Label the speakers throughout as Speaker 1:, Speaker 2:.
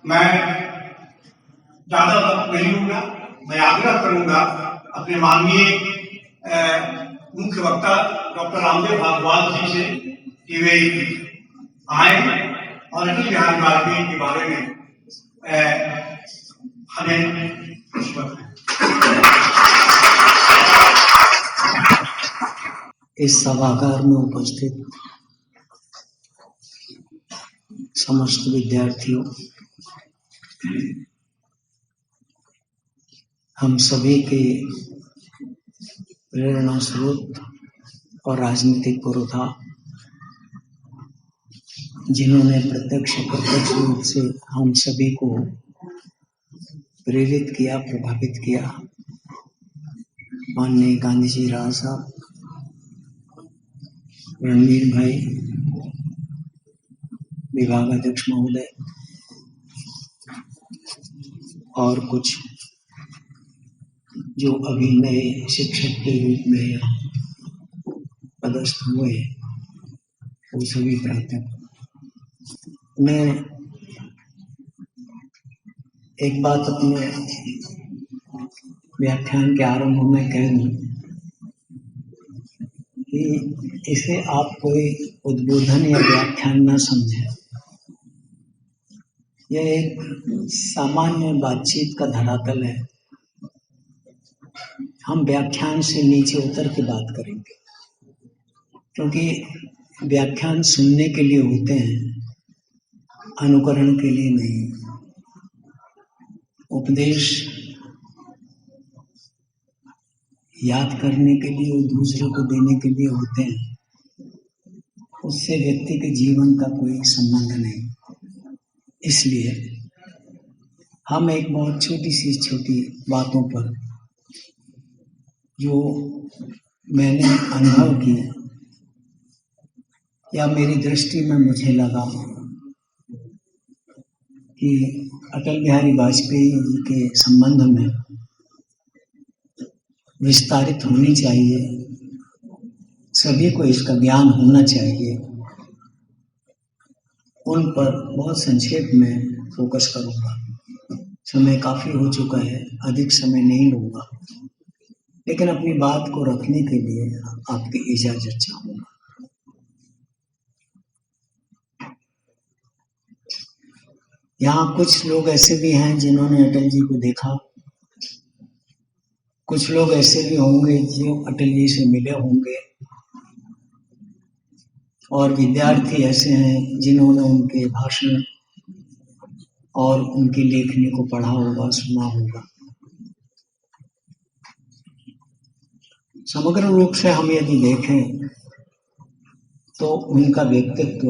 Speaker 1: मैं ज्यादा वक्त नहीं लूंगा। मैं आग्रह करूंगा अपने माननीय मुख्य वक्ता डॉक्टर रामदेव भारद्वाज जी से कि वे आए और अटल बिहारी वाजपेयी के बारे में हमें कुछ बताएं।
Speaker 2: इस सभागार में उपस्थित समस्त विद्यार्थियों, हम सभी के प्रेरणा स्रोत और राजनीतिक पुरोधा, जिन्होंने प्रत्यक्ष अप्रत्यक्ष रूप से हम सभी को प्रेरित किया, प्रभावित किया, माननीय गांधी जी राज साहब, रणवीर भाई, विभागाध्यक्ष महोदय और कुछ जो अभी नए शिक्षक के रूप में पदस्थ हुए, वो सभी प्राध्यापक। मैं एक बात अपने व्याख्यान के आरंभ में कह दूं कि इसे आप कोई उद्बोधन या व्याख्यान न समझें। यह एक सामान्य बातचीत का धरातल है। हम व्याख्यान से नीचे उतर के बात करेंगे, क्योंकि व्याख्यान सुनने के लिए होते हैं, अनुकरण के लिए नहीं। उपदेश याद करने के लिए और दूसरे को देने के लिए होते हैं, उससे व्यक्ति के जीवन का कोई संबंध नहीं। इसलिए हम एक बहुत छोटी बातों पर जो मैंने अनुभव किया या मेरी दृष्टि में मुझे लगा कि अटल बिहारी वाजपेयी जी के संबंध में विस्तारित होनी चाहिए, सभी को इसका ज्ञान होना चाहिए, उन पर बहुत संक्षेप में फोकस करूंगा। समय काफी हो चुका है, अधिक समय नहीं लूंगा, लेकिन अपनी बात को रखने के लिए आपकी इजाजत चाहूंगा। यहाँ कुछ लोग ऐसे भी हैं जिन्होंने अटल जी को देखा, कुछ लोग ऐसे भी होंगे जो अटल जी से मिले होंगे, और विद्यार्थी ऐसे हैं जिन्होंने उनके भाषण और उनकी लेखनी को पढ़ा होगा, सुना होगा। समग्र रूप से हम यदि देखें तो उनका व्यक्तित्व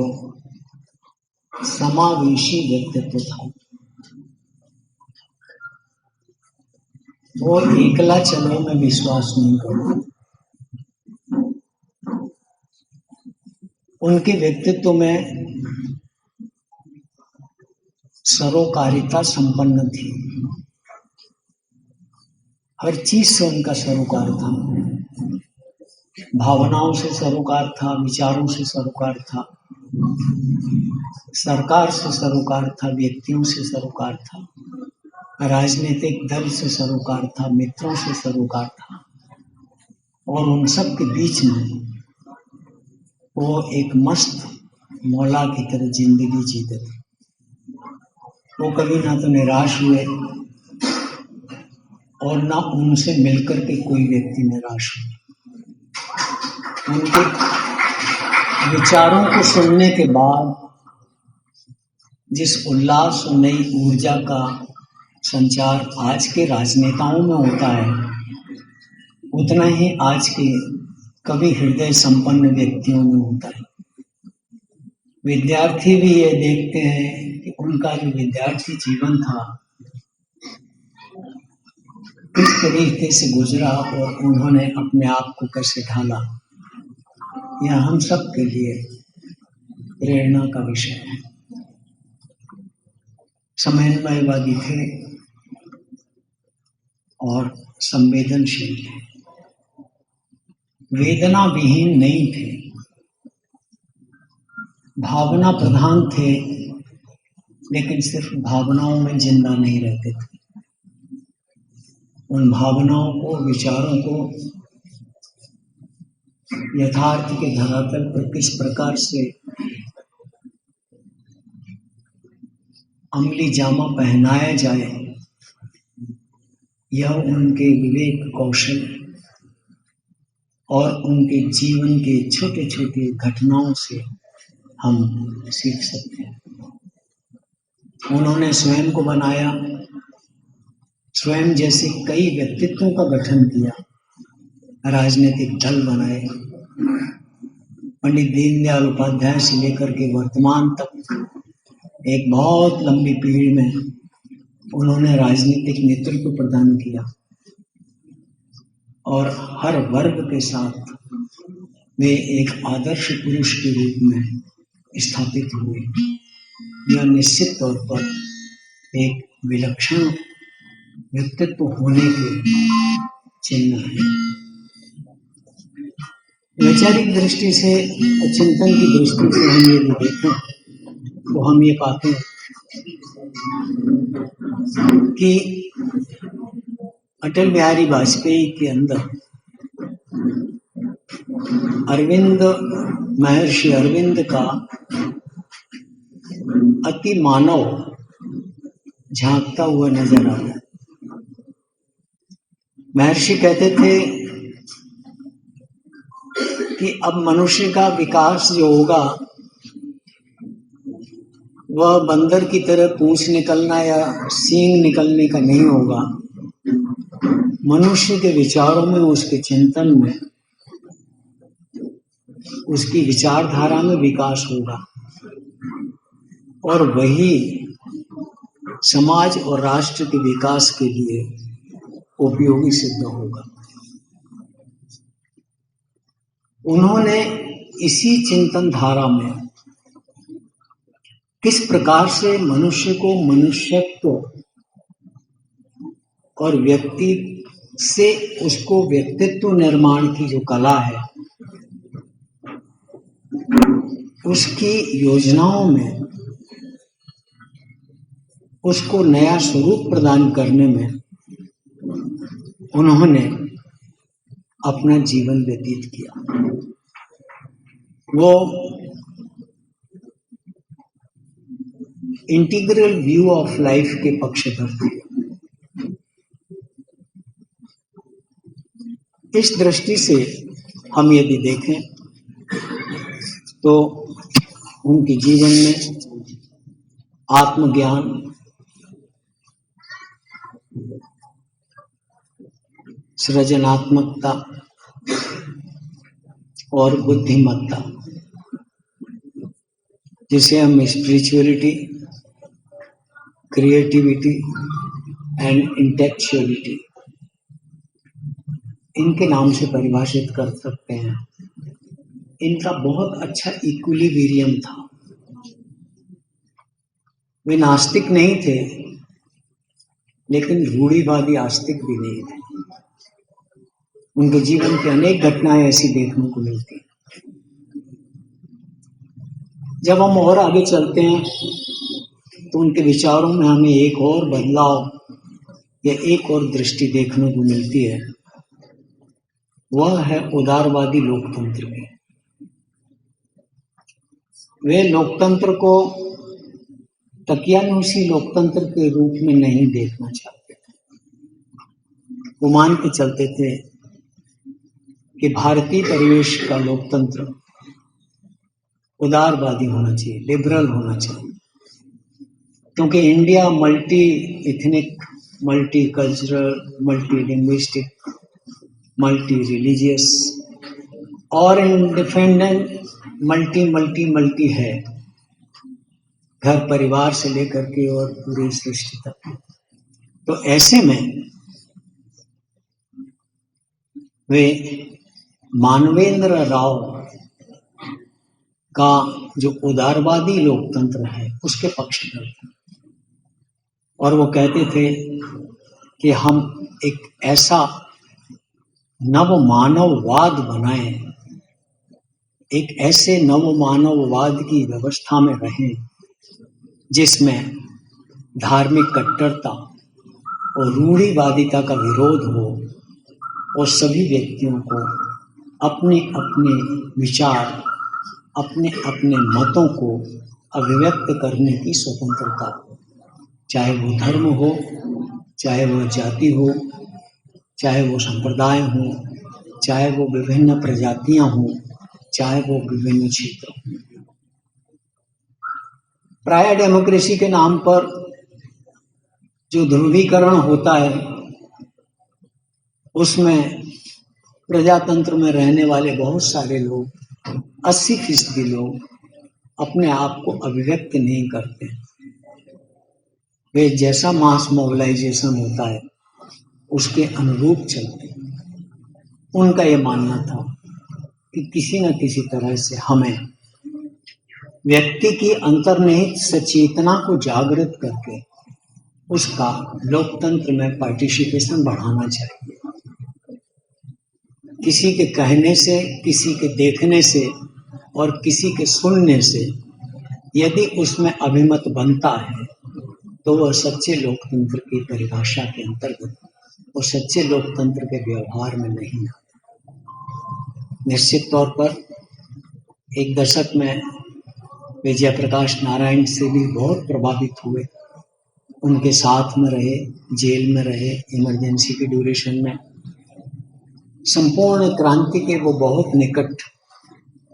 Speaker 2: समावेशी व्यक्तित्व था। वो एकला चलो में विश्वास नहीं करता। उनके व्यक्तित्व में सरोकारिता संपन्न थी। हर चीज से उनका सरोकार था। भावनाओं से सरोकार था, विचारों से सरोकार था, सरकार से सरोकार था, व्यक्तियों से सरोकार था, राजनीतिक दल से सरोकार था, मित्रों से सरोकार था, और उन सब के बीच में वो एक मस्त मौला की तरह जिंदगी जीते थे। वो कभी ना तो निराश हुए और ना उनसे मिलकर के कोई व्यक्ति निराश हुआ। उनके विचारों को सुनने के बाद जिस उल्लास और नई ऊर्जा का संचार आज के राजनेताओं में होता है, उतना ही आज के कवि हृदय संपन्न व्यक्तियों में होता है। विद्यार्थी भी ये देखते हैं कि उनका जो विद्यार्थी जीवन था किस तरीके से गुजरा और उन्होंने अपने आप को कैसे ढाला। यह हम सब के लिए प्रेरणा का विषय है। समन्वयवादी थे और संवेदनशील थे, वेदना विहीन नहीं थे, भावना प्रधान थे लेकिन सिर्फ भावनाओं में जिंदा नहीं रहते थे। उन भावनाओं को, विचारों को यथार्थ के धरातल पर किस प्रकार से अमली जामा पहनाया जाए, यह उनके विवेक कौशल और उनके जीवन के छोटे छोटे घटनाओं से हम सीख सकते हैं। उन्होंने स्वयं को बनाया, स्वयं जैसे कई व्यक्तित्वों का गठन किया, राजनीतिक दल बनाए। पंडित दीनदयाल उपाध्याय से लेकर के वर्तमान तक एक बहुत लंबी पीढ़ी में उन्होंने राजनीतिक नेतृत्व प्रदान किया और हर वर्ग के साथ वे एक आदर्श पुरुष के रूप में स्थापित हुए। यह निश्चित तौर पर एक विलक्षण व्यक्तित्व होने के चिन्ह है। वैचारिक दृष्टि से और चिंतन की दृष्टि से हम यदि देखें तो हम ये पाते हैं कि अटल बिहारी वाजपेयी के अंदर महर्षि अरविंद का अति मानव झांकता हुआ नजर आता है। महर्षि कहते थे कि अब मनुष्य का विकास जो होगा वह बंदर की तरह पूंछ निकलना या सींग निकलने का नहीं होगा। मनुष्य के विचारों में, उसके चिंतन में, उसकी विचारधारा में विकास होगा और वही समाज और राष्ट्र के विकास के लिए उपयोगी सिद्ध होगा। उन्होंने इसी चिंतन धारा में किस प्रकार से मनुष्य को मनुष्यत्व और व्यक्ति से उसको व्यक्तित्व निर्माण की जो कला है उसकी योजनाओं में उसको नया स्वरूप प्रदान करने में उन्होंने अपना जीवन व्यतीत किया। वो इंटीग्रल व्यू ऑफ लाइफ के पक्षधर थे। इस दृष्टि से हम यदि देखें तो उनके जीवन में आत्मज्ञान, सृजनात्मकता और बुद्धिमत्ता, जिसे हम स्पिरिचुअलिटी, क्रिएटिविटी एंड इंटेलेक्चुअलिटी इनके नाम से परिभाषित कर सकते हैं, इनका बहुत अच्छा इक्विलिब्रियम था। वे नास्तिक नहीं थे लेकिन रूढ़िवादी आस्तिक भी नहीं थे। उनके जीवन की अनेक घटनाएं ऐसी देखने को मिलती हैं। जब हम और आगे चलते हैं तो उनके विचारों में हमें एक और बदलाव या एक और दृष्टि देखने को मिलती है। वह है उदारवादी लोकतंत्र की। वे लोकतंत्र को तकियानुसी लोकतंत्र के रूप में नहीं देखना चाहते थे। वो मान के चलते थे कि भारतीय परिवेश का लोकतंत्र उदारवादी होना चाहिए, लिबरल होना चाहिए, क्योंकि India multi ethnic, multi cultural, multi linguistic, multi religious और इंडिपेंडेंट मल्टी है, घर परिवार से लेकर के और पूरी सृष्टि तक। तो ऐसे में वे मानवेंद्र राव का जो उदारवादी लोकतंत्र है उसके पक्षधर थे और वो कहते थे कि हम एक ऐसा नव मानववाद बनाएं, एक ऐसे नव मानववाद की व्यवस्था में रहें जिसमें धार्मिक कट्टरता और रूढ़िवादिता का विरोध हो और सभी व्यक्तियों को अपने अपने विचार, अपने अपने मतों को अभिव्यक्त करने की स्वतंत्रता हो, चाहे वो धर्म हो, चाहे वो जाति हो, चाहे वो संप्रदाय हो, चाहे वो विभिन्न प्रजातियां हों, चाहे वो विभिन्न क्षेत्र हों। प्राय डेमोक्रेसी के नाम पर जो ध्रुवीकरण होता है उसमें प्रजातंत्र में रहने वाले बहुत सारे लोग, 80% लोग अपने आप को अभिव्यक्त नहीं करते। वे जैसा मास मोबिलाइजेशन होता है उसके अनुरूप चलते हैं। उनका ये मानना था कि किसी न किसी तरह से हमें व्यक्ति की अंतर्निहित सचेतना को जागृत करके उसका लोकतंत्र में पार्टिसिपेशन बढ़ाना चाहिए। किसी के कहने से, किसी के देखने से और किसी के सुनने से यदि उसमें अभिमत बनता है तो वह सच्चे लोकतंत्र की परिभाषा के अंतर्गत और सच्चे लोकतंत्र के व्यवहार में नहीं आता। निश्चित तौर पर एक दशक में वे जयप्रकाश नारायण से भी बहुत प्रभावित हुए, उनके साथ में रहे, जेल में रहे, इमरजेंसी की ड्यूरेशन में। संपूर्ण क्रांति के वो बहुत निकट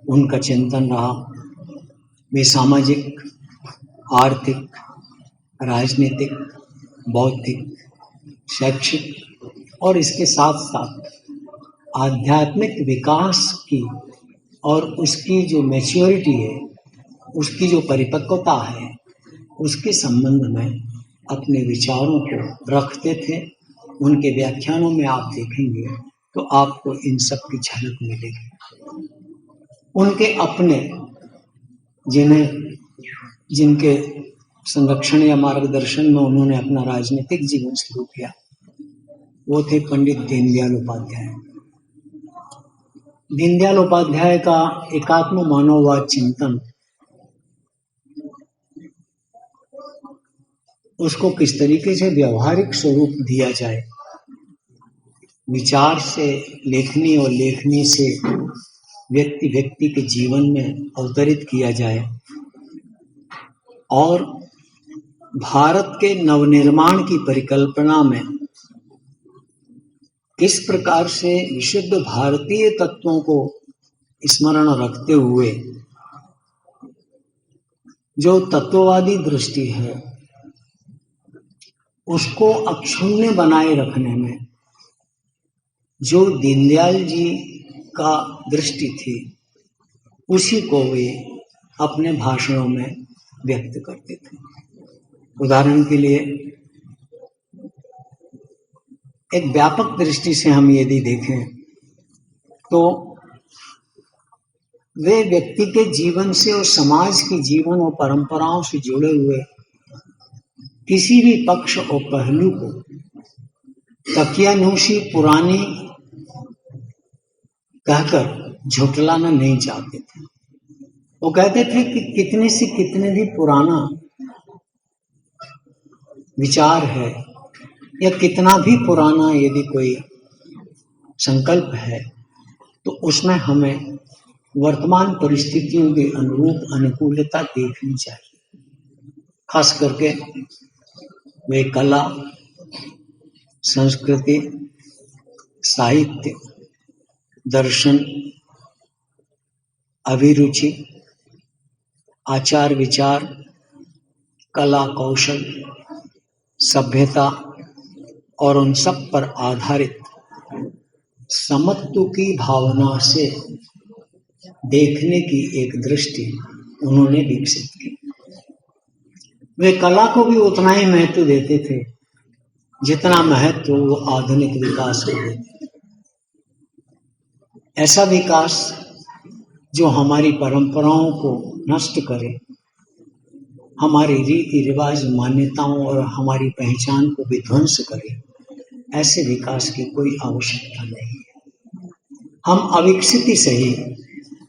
Speaker 2: उनका चिंतन रहा। वे सामाजिक, आर्थिक, राजनीतिक, बौद्धिक, शैक्षिक और इसके साथ साथ आध्यात्मिक विकास की और उसकी जो मैच्योरिटी है, उसकी जो परिपक्वता है, उसके संबंध में अपने विचारों को रखते थे। उनके व्याख्यानों में आप देखेंगे तो आपको इन सब की झलक मिलेगी। उनके अपने जिनके संरक्षण या मार्गदर्शन में उन्होंने अपना राजनीतिक जीवन शुरू किया, वो थे पंडित दीनदयाल उपाध्याय। दीनदयाल उपाध्याय का एकात्म मानववाद चिंतन, उसको किस तरीके से व्यवहारिक स्वरूप दिया जाए, विचार से लेखनी और लेखनी से व्यक्ति व्यक्ति के जीवन में अवतरित किया जाए और भारत के नवनिर्माण की परिकल्पना में किस प्रकार से विशुद्ध भारतीय तत्वों को स्मरण रखते हुए जो तत्ववादी दृष्टि है उसको अक्षुण्ण बनाए रखने में जो दीनदयाल जी का दृष्टि थी, उसी को वे अपने भाषणों में व्यक्त करते थे। उदाहरण के लिए एक व्यापक दृष्टि से हम यदि देखें तो वे व्यक्ति के जीवन से और समाज के जीवन और परंपराओं से जुड़े हुए किसी भी पक्ष और पहलू को तकियानूशी पुरानी कहकर झुटलाना नहीं चाहते थे। वो कहते थे कि कितने से कितने भी पुराना विचार है या कितना भी पुराना यदि कोई संकल्प है तो उसमें हमें वर्तमान परिस्थितियों के अनुरूप अनुकूलता देखनी चाहिए। खास करके वे कला, संस्कृति, साहित्य, दर्शन, अभिरुचि, आचार विचार, कला कौशल, सभ्यता और उन सब पर आधारित समत्व की भावना से देखने की एक दृष्टि उन्होंने विकसित की। वे कला को भी उतना ही महत्व देते थे जितना महत्व वो आधुनिक विकास को देते थे। ऐसा विकास जो हमारी परंपराओं को नष्ट करे, हमारी रीति रिवाज, मान्यताओं और हमारी पहचान को विध्वंस करे, ऐसे विकास की कोई आवश्यकता नहीं है। हम अविकसित से ही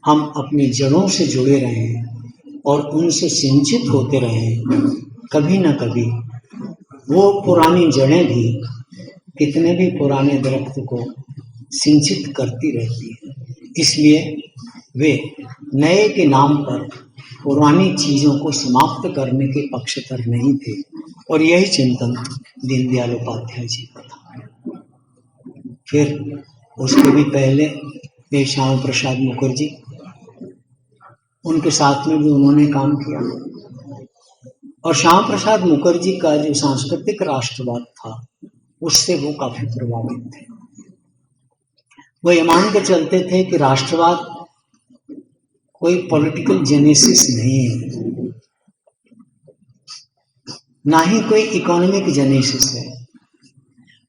Speaker 2: हम अपनी जड़ों से जुड़े रहें और उनसे सिंचित होते रहें, कभी न कभी वो पुरानी जड़ें भी कितने भी पुराने दरख्त को सिंचित करती रहती है। इसलिए वे नए के नाम पर पुरानी चीजों को समाप्त करने के पक्षधर नहीं थे, और यही चिंतन दीनदयाल उपाध्याय जी का था। फिर उसके भी पहले ये श्यामा प्रसाद मुखर्जी, उनके साथ में भी उन्होंने काम किया। और श्यामा प्रसाद मुखर्जी का जो सांस्कृतिक राष्ट्रवाद था, उससे वो काफी प्रभावित थे। वो ये मान के चलते थे कि राष्ट्रवाद कोई पॉलिटिकल जेनेसिस नहीं है, ना ही कोई इकोनॉमिक जेनेसिस है।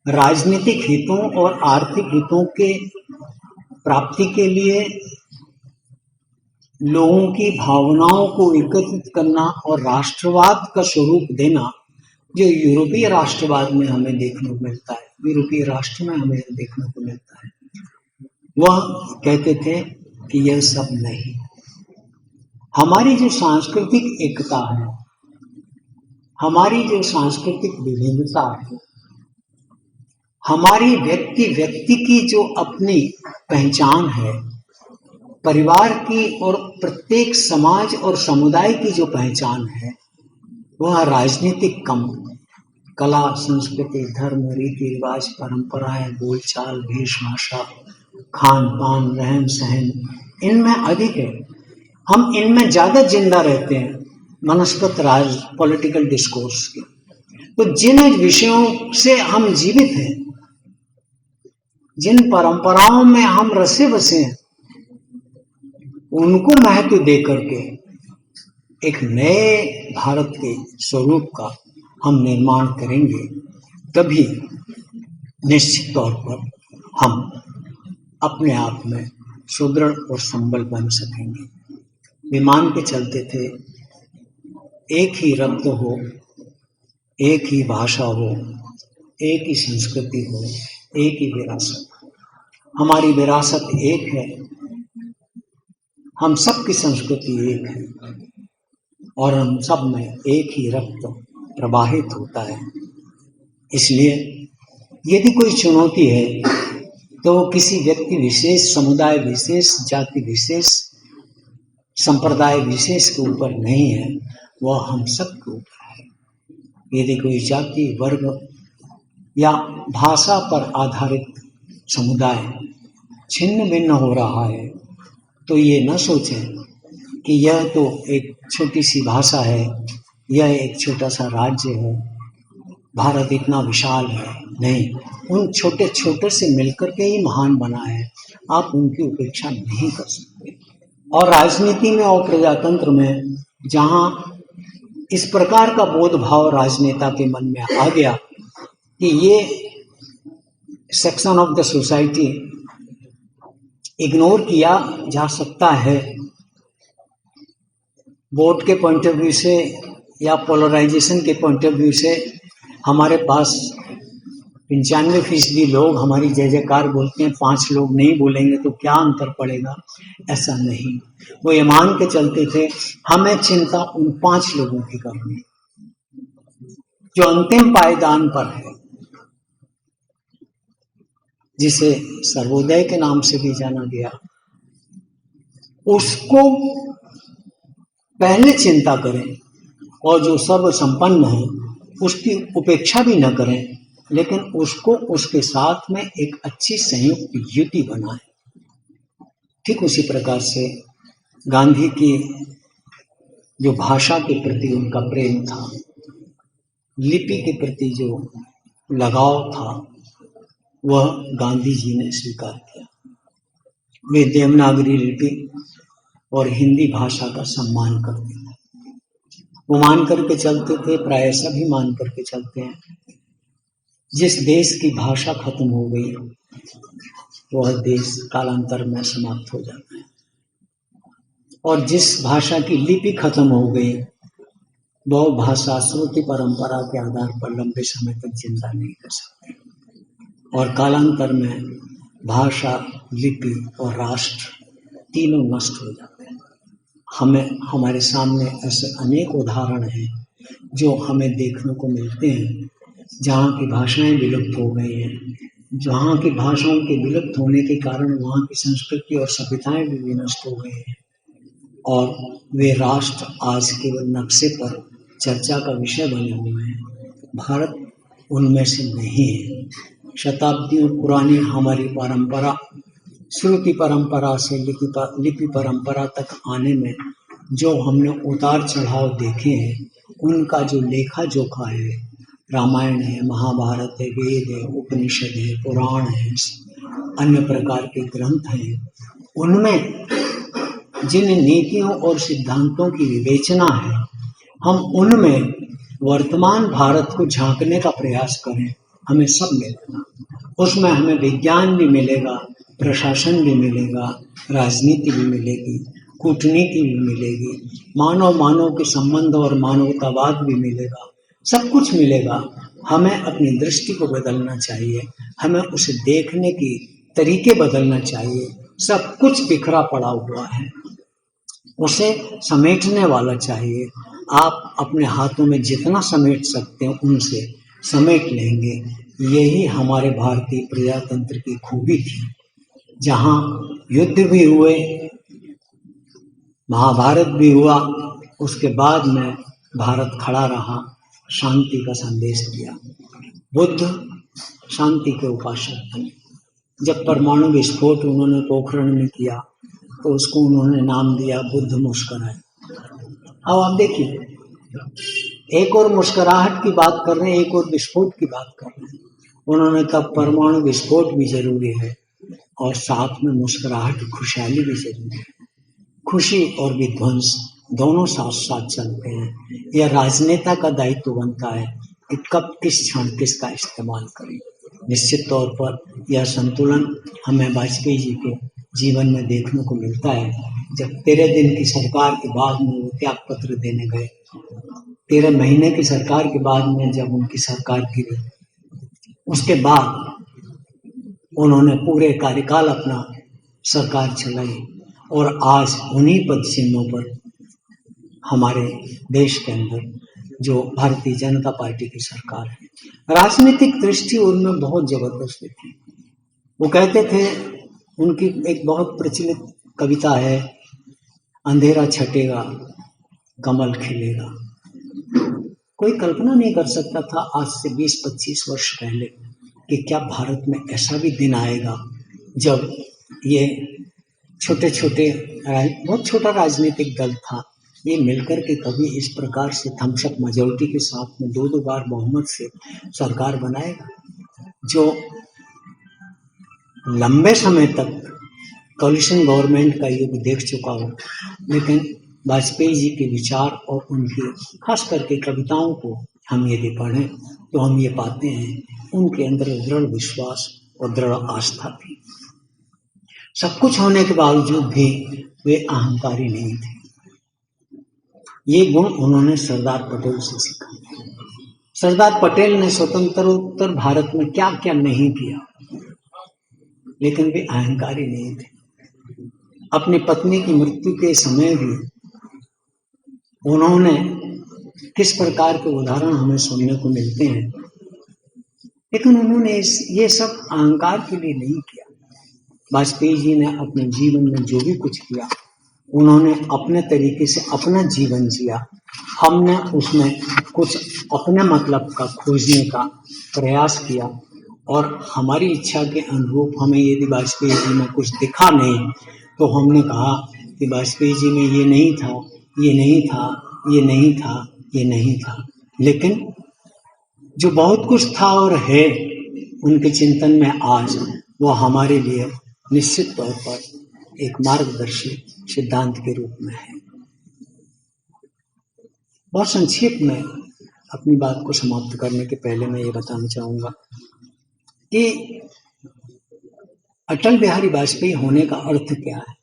Speaker 2: राजनीतिक हितों और आर्थिक हितों के प्राप्ति के लिए लोगों की भावनाओं को एकत्रित करना और राष्ट्रवाद का स्वरूप देना, जो यूरोपीय राष्ट्रवाद में हमें देखने को मिलता है, यूरोपीय राष्ट्र में हमें देखने को मिलता है, वह कहते थे कि यह सब नहीं। हमारी जो सांस्कृतिक एकता है, हमारी जो सांस्कृतिक विविधता है, हमारी व्यक्ति व्यक्ति की जो अपनी पहचान है, परिवार की और प्रत्येक समाज और समुदाय की जो पहचान है, वह राजनीतिक कम, कला, संस्कृति, धर्म, रीति रिवाज, परंपराएं, बोलचाल, वेशभाषा, खान पान, रहन सहन, इनमें अधिक है। हम इनमें ज्यादा जिंदा रहते हैं मनस्पत राज पॉलिटिकल डिस्कोर्स के। तो जिन विषयों से हम जीवित हैं, जिन परंपराओं में हम रसे बसे हैं, उनको महत्व दे करके एक नए भारत के स्वरूप का हम निर्माण करेंगे, तभी निश्चित तौर पर हम अपने आप में सुदृढ़ और संबल बन सकेंगे। विमान के चलते थे, एक ही रक्त हो, एक ही भाषा हो, एक ही संस्कृति हो, एक ही विरासत। हमारी विरासत एक है, हम सब की संस्कृति एक है, और हम सब में एक ही रक्त प्रवाहित होता है। इसलिए यदि कोई चुनौती है तो वो किसी व्यक्ति विशेष, समुदाय विशेष, जाति विशेष, संप्रदाय विशेष के ऊपर नहीं है, वह हम सब के ऊपर है। यदि कोई जाति, वर्ग या भाषा पर आधारित समुदाय छिन्न भिन्न हो रहा है, तो ये न सोचें कि यह तो एक छोटी सी भाषा है, यह एक छोटा सा राज्य है, भारत इतना विशाल है। नहीं, उन छोटे छोटे से मिलकर के ही महान बना है। आप उनकी उपेक्षा नहीं कर सकते। और राजनीति में और प्रजातंत्र में जहां इस प्रकार का बोध भाव राजनेता के मन में आ गया कि ये section of the society ignore किया जा सकता है, वोट के पॉइंट ऑफ व्यू से या पोलराइजेशन के पॉइंट ऑफ व्यू से हमारे पास 95% लोग हमारी जय जयकार बोलते हैं, 5 लोग नहीं बोलेंगे तो क्या अंतर पड़ेगा? ऐसा नहीं। वो ये मान के चलते थे, हमें चिंता उन 5 लोगों की करनी जो अंतिम पायदान पर है, जिसे सर्वोदय के नाम से भी जाना गया। उसको पहले चिंता करें, और जो सर्व संपन्न है उसकी उपेक्षा भी न करें, लेकिन उसको उसके साथ में एक अच्छी संयुक्त युति बनाएं। ठीक उसी प्रकार से गांधी की जो भाषा के प्रति उनका प्रेम था, लिपि के प्रति जो लगाव था, वह गांधी जी ने स्वीकार किया। वे देवनागरी लिपि और हिंदी भाषा का सम्मान करते थे। वो मान करके चलते थे, प्राय सभी मान करके चलते हैं, जिस देश की भाषा खत्म हो गई वह देश कालांतर में समाप्त हो जाता है, और जिस भाषा की लिपि खत्म हो गई वह भाषा श्रुति परंपरा के आधार पर लंबे समय तक जिंदा नहीं रह सकती, और कालांतर में भाषा, लिपि और राष्ट्र तीनों नष्ट हो जाते हैं। हमारे सामने ऐसे अनेक उदाहरण हैं जो हमें देखने को मिलते हैं जहाँ की भाषाएं विलुप्त हो गई हैं, जहाँ की भाषाओं के विलुप्त होने के कारण वहाँ की संस्कृति और सभ्यताएं भी विनष्ट हो गई हैं और वे राष्ट्र आज केवल नक्शे पर चर्चा का विषय बने हुए हैं। भारत उनमें से नहीं है। शताब्दियों पुरानी हमारी परंपरा, श्रुति परंपरा से लिपि परंपरा तक आने में जो हमने उतार चढ़ाव देखे हैं, उनका जो लेखा जोखा है, रामायण है, महाभारत है, वेद है, उपनिषद है, पुराण है, अन्य प्रकार के ग्रंथ हैं, उनमें जिन नीतियों और सिद्धांतों की विवेचना है, हम उनमें वर्तमान भारत को झांकने का प्रयास करें, हमें सब मिलेगा। उसमें हमें विज्ञान भी मिलेगा, प्रशासन भी मिलेगा, राजनीति भी मिलेगी, कूटनीति भी मिलेगी, मानव के संबंध और मानवतावाद भी मिलेगा, सब कुछ मिलेगा। हमें अपनी दृष्टि को बदलना चाहिए, हमें उसे देखने की तरीके बदलना चाहिए। सब कुछ बिखरा पड़ा हुआ है, उसे समेटने वाला चाहिए। आप अपने हाथों में जितना समेट सकते हैं उनसे समेट लेंगे। यही हमारे भारतीय प्रजातंत्र की खूबी थी। जहाँ युद्ध भी हुए, महाभारत भी हुआ, उसके बाद में भारत खड़ा रहा, शांति का संदेश दिया। बुद्ध शांति के उपासक बने। जब परमाणु विस्फोट उन्होंने पोखरण में किया तो उसको उन्होंने नाम दिया बुद्ध मुस्कुराए। अब आप देखिए, एक और मुस्कुराहट की बात कर रहे हैं, एक और विस्फोट की बात कर रहे हैं। उन्होंने तब परमाणु विस्फोट भी जरूरी है और साथ में मुस्कुराहट, खुशहाली भी जरूरी है। खुशी और विध्वंस दोनों साथ साथ चलते हैं। यह राजनेता का दायित्व बनता है कि कब किस क्षण किसका इस्तेमाल करें। निश्चित तौर पर यह संतुलन हमें वाजपेयी जी के जीवन में देखने को मिलता है। जब 13 दिन की सरकार के बाद में वो त्याग पत्र देने गए, 13 महीने की सरकार के बाद में जब उनकी सरकार गिरी, उसके बाद उन्होंने पूरे कार्यकाल अपना सरकार चलाई और आज उन्हीं पद चिन्हों पर हमारे देश के अंदर जो भारतीय जनता पार्टी की सरकार है। राजनीतिक दृष्टि उनमें बहुत जबरदस्त थी। वो कहते थे, उनकी एक बहुत प्रचलित कविता है, अंधेरा छटेगा कमल खिलेगा। कोई कल्पना नहीं कर सकता था आज से 20-25 वर्ष पहले कि क्या भारत में ऐसा भी दिन आएगा जब ये छोटे छोटे बहुत छोटा राजनीतिक दल था, ये मिलकर के कभी इस प्रकार से थम्सअप मेजॉरिटी के साथ में 2-2 बार बहुमत से सरकार बनाएगा, जो लंबे समय तक कोलिशन गवर्नमेंट का युग देख चुका हो। लेकिन वाजपेयी जी के विचार और उनकी खास करके कविताओं को हम यदि पढ़ें तो हम ये पाते हैं उनके अंदर दृढ़ विश्वास और दृढ़ आस्था थी। सब कुछ होने के बावजूद भी वे अहंकारी नहीं थे। ये गुण उन्होंने सरदार पटेल से सीखा। सरदार पटेल ने स्वतंत्रोत्तर भारत में क्या क्या नहीं किया, लेकिन वे अहंकारी नहीं थे। अपनी पत्नी की मृत्यु के समय भी उन्होंने किस प्रकार के उदाहरण हमें सुनने को मिलते हैं, लेकिन उन्होंने ये सब अहंकार के लिए नहीं किया। वाजपेयी जी ने अपने जीवन में जो भी कुछ किया, उन्होंने अपने तरीके से अपना जीवन जिया। हमने उसमें कुछ अपने मतलब का खोजने का प्रयास किया और हमारी इच्छा के अनुरूप हमें यदि वाजपेयी जी में कुछ दिखा नहीं तो हमने कहा कि वाजपेयी जी में ये नहीं था, ये नहीं था, ये नहीं था, ये नहीं था। लेकिन जो बहुत कुछ था और है उनके चिंतन में आज, वो हमारे लिए निश्चित तौर पर एक मार्गदर्शी सिद्धांत के रूप में है। बहुत संक्षेप में अपनी बात को समाप्त करने के पहले मैं ये बताना चाहूंगा कि अटल बिहारी वाजपेयी होने का अर्थ क्या है।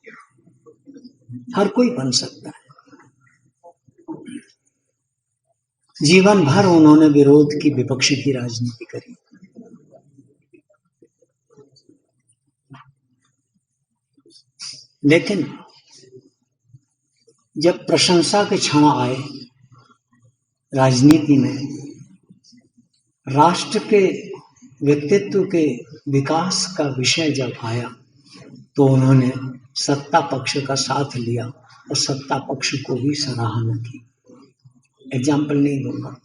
Speaker 2: हर कोई बन सकता है। जीवन भर उन्होंने विरोध की, विपक्ष की राजनीति करी। लेकिन जब प्रशंसा के क्षण आए राजनीति में, राष्ट्र के व्यक्तित्व के विकास का विषय जब आया तो उन्होंने सत्ता पक्ष का साथ लिया और सत्ता पक्ष को भी सराहना की। एग्जाम्पल नहीं दूंगा।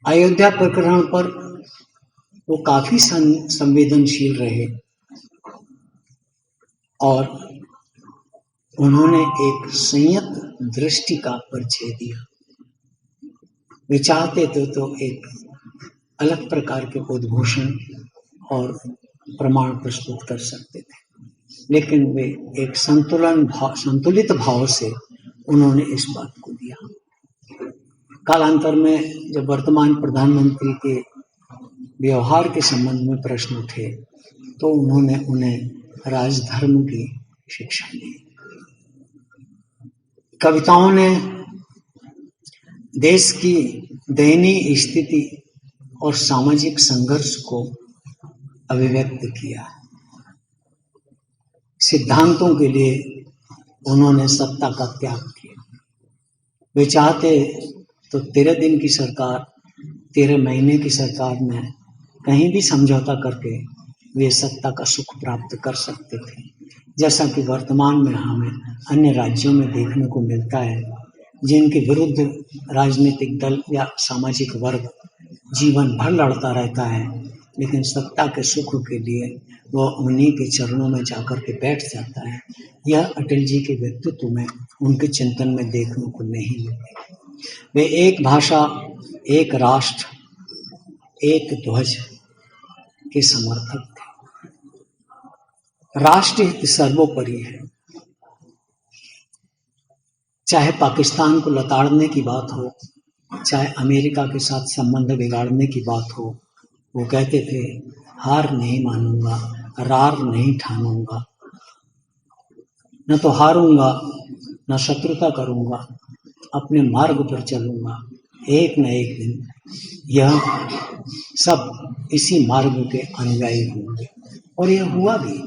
Speaker 2: अयोध्या प्रकरण पर वो काफी संवेदनशील रहे और उन्होंने एक संयत दृष्टि का परिचय दिया। वे चाहते थे तो एक अलग प्रकार के उद्घोषण और प्रमाण प्रस्तुत कर सकते थे, लेकिन वे एक संतुलित भाव से उन्होंने इस बात को दिया। कालांतर में जब वर्तमान प्रधानमंत्री के व्यवहार के संबंध में प्रश्न उठे तो उन्होंने उन्हें राजधर्म की शिक्षा दी। कविताओं ने देश की दयनीय स्थिति और सामाजिक संघर्ष को अभिव्यक्त किया। सिद्धांतों के लिए उन्होंने सत्ता का त्याग किया। वे चाहते तो 13 दिन की सरकार, 13 महीने की सरकार में कहीं भी समझौता करके वे सत्ता का सुख प्राप्त कर सकते थे, जैसा कि वर्तमान में हमें अन्य राज्यों में देखने को मिलता है, जिनके विरुद्ध राजनीतिक दल या सामाजिक वर्ग जीवन भर लड़ता रहता है, लेकिन सत्ता के सुख के लिए वो उन्हीं के चरणों में जाकर के बैठ जाता है। यह अटल जी के व्यक्तित्व में, उनके चिंतन में देखने को नहीं मिलती। वे एक भाषा, एक राष्ट्र, एक ध्वज के समर्थक थे। राष्ट्र हित सर्वोपरि है। चाहे पाकिस्तान को लताड़ने की बात हो, चाहे अमेरिका के साथ संबंध बिगाड़ने की बात हो, वो कहते थे हार नहीं मानूंगा, रार नहीं ठानूंगा, न तो हारूंगा न शत्रुता करूंगा, अपने मार्ग पर चलूंगा, एक न एक दिन यह सब इसी मार्ग के अनुयायी होंगे। और यह हुआ भी,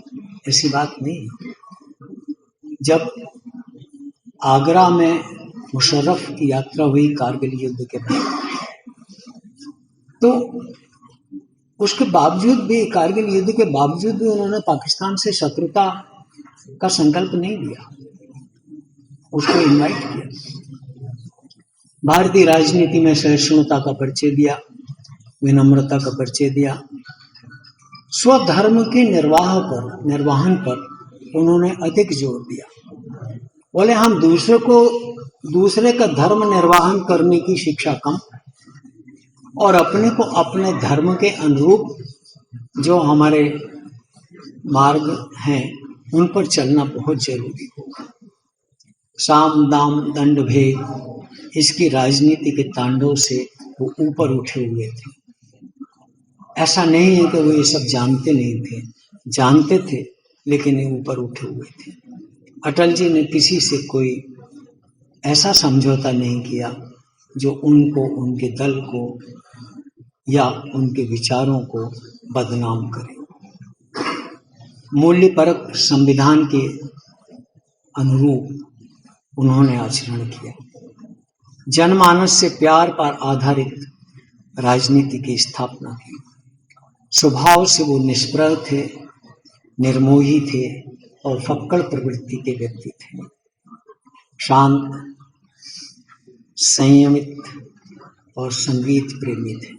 Speaker 2: ऐसी बात नहीं। जब आगरा में मुशर्रफ की यात्रा हुई कारगिल युद्ध के बाद, तो उसके बावजूद भी, कारगिल युद्ध के बावजूद भी उन्होंने पाकिस्तान से शत्रुता का संकल्प नहीं लिया, उसको इनवाइट किया। भारतीय राजनीति में सहिष्णुता का परिचय दिया, विनम्रता का परिचय दिया। स्वधर्म के निर्वहन पर उन्होंने अधिक जोर दिया। बोले हम दूसरे का धर्म निर्वहन करने की शिक्षा कम, और अपने को अपने धर्म के अनुरूप जो हमारे मार्ग हैं उन पर चलना बहुत जरूरी होगा। साम दाम दंड भेद, इसकी राजनीति के तांडव से वो ऊपर उठे हुए थे। ऐसा नहीं है कि वो ये सब जानते नहीं थे, जानते थे, लेकिन ये ऊपर उठे हुए थे। अटल जी ने किसी से कोई ऐसा समझौता नहीं किया जो उनको, उनके दल को या उनके विचारों को बदनाम करे। मूल्यपरक संविधान के अनुरूप उन्होंने आचरण किया। जनमानस से प्यार पर आधारित राजनीति की स्थापना की। स्वभाव से वो निष्प्रह थे, निर्मोही थे और फक्कड़ प्रवृत्ति के व्यक्ति थे। शांत, संयमित और संगीत प्रेमी थे।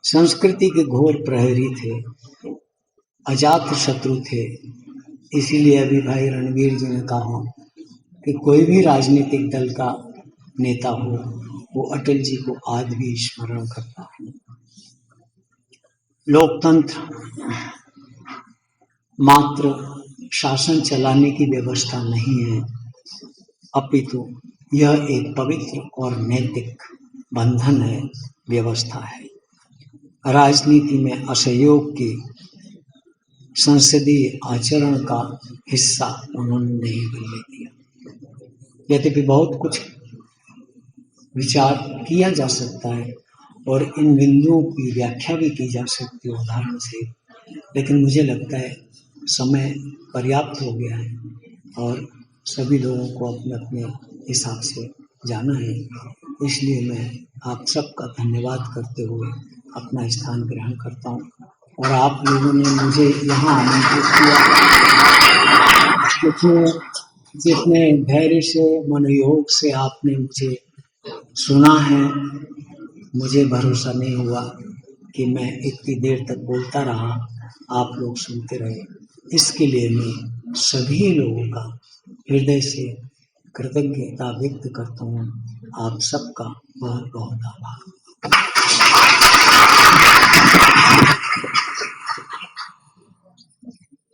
Speaker 2: संस्कृति के घोर प्रहरी थे, अजात शत्रु थे। इसीलिए अभी भाई रणवीर जी ने कहा कि कोई भी राजनीतिक दल का नेता हो, वो अटल जी को आज भी स्मरण करता है। लोकतंत्र मात्र शासन चलाने की व्यवस्था नहीं है, अपितु यह एक पवित्र और नैतिक बंधन है, व्यवस्था है। राजनीति में असहयोग के संसदीय आचरण का हिस्सा उन्होंने नहीं बनने दिया। यद्यपि बहुत कुछ विचार किया जा सकता है और इन बिंदुओं की व्याख्या भी की जा सकती है उदाहरण से, लेकिन मुझे लगता है समय पर्याप्त हो गया है और सभी लोगों को अपने अपने हिसाब से जाना है। इसलिए मैं आप सबका धन्यवाद करते हुए अपना स्थान ग्रहण करता हूँ। और आप लोगों ने मुझे यहाँ आमंत्रित किया, जितने धैर्य से मनोयोग से आपने मुझे सुना है, मुझे भरोसा नहीं हुआ कि मैं इतनी देर तक बोलता रहा, आप लोग सुनते रहे। इसके लिए मैं सभी लोगों का हृदय से कृतज्ञता व्यक्त करता हूँ। आप सबका बहुत बहुत आभार।